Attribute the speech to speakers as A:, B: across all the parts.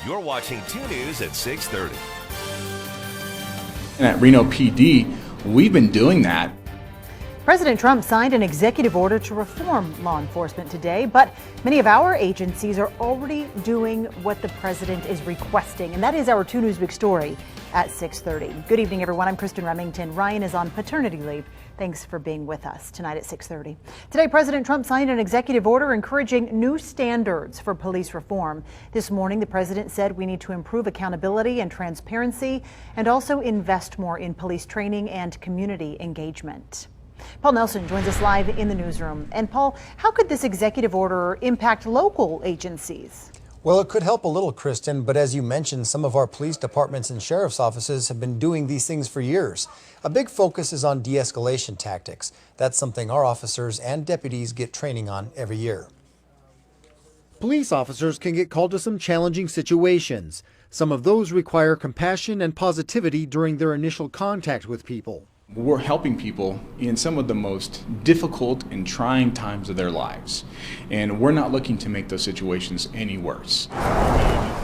A: You're watching 2 News at 6:30.
B: And at Reno PD, we've been doing that.
C: President Trump signed an executive order to reform law enforcement today, but many of our agencies are already doing what the president is requesting. And that is our 2 News Big Story at 6:30. Good evening, everyone. I'm Kristen Remington. Ryan is on paternity leave. Thanks for being with us tonight at 6:30. Today, President Trump signed an executive order encouraging new standards for police reform. This morning, the president said we need to improve accountability and transparency and also invest more in police training and community engagement. Paul Nelson joins us live in the newsroom. And Paul, how could this executive order impact local agencies?
D: Well, it could help a little, Kristen, but as you mentioned, some of our police departments and sheriff's offices have been doing these things for years. A big focus is on de-escalation tactics. That's something our officers and deputies get training on every year.
E: Police officers can get called to some challenging situations. Some of those require compassion and positivity during their initial contact with people.
B: We're helping people in some of the most difficult and trying times of their lives, and we're not looking to make those situations any worse.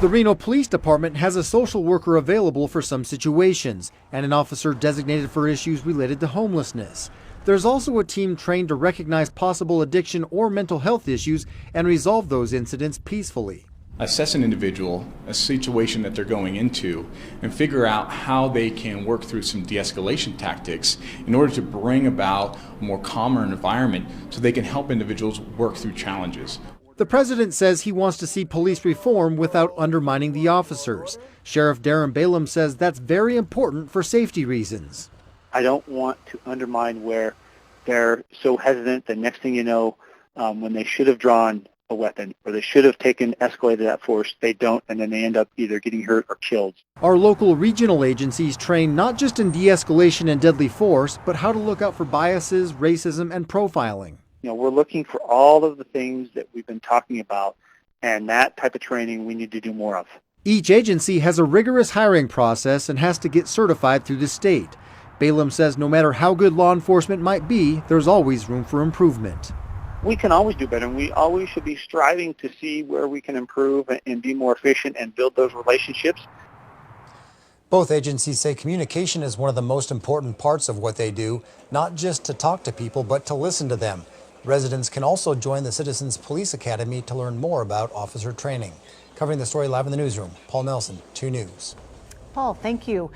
E: The Reno Police Department has a social worker available for some situations and an officer designated for issues related to homelessness. There's also a team trained to recognize possible addiction or mental health issues and resolve those incidents peacefully.
B: Assess an individual, a situation that they're going into, and figure out how they can work through some de-escalation tactics in order to bring about a more calmer environment so they can help individuals work through challenges.
E: The president says he wants to see police reform without undermining the officers. Sheriff Darren Balaam says that's very important for safety reasons.
F: I don't want to undermine where they're so hesitant that next thing you know, when they should have drawn a weapon or they should have escalated that force, they don't, and then they end up either getting hurt or killed.
E: Our local regional agencies train not just in de-escalation and deadly force, but how to look out for biases, racism, and profiling.
F: You know, we're looking for all of the things that we've been talking about, and that type of training we need to do more of.
E: Each agency has a rigorous hiring process and has to get certified through the state. Balaam says no matter how good law enforcement might be, there's always room for improvement.
F: We can always do better, and we always should be striving to see where we can improve and be more efficient and build those relationships.
D: Both agencies say communication is one of the most important parts of what they do, not just to talk to people, but to listen to them. Residents can also join the Citizens Police Academy to learn more about officer training. Covering the story live in the newsroom, Paul Nelson, 2 News.
C: Paul, thank you.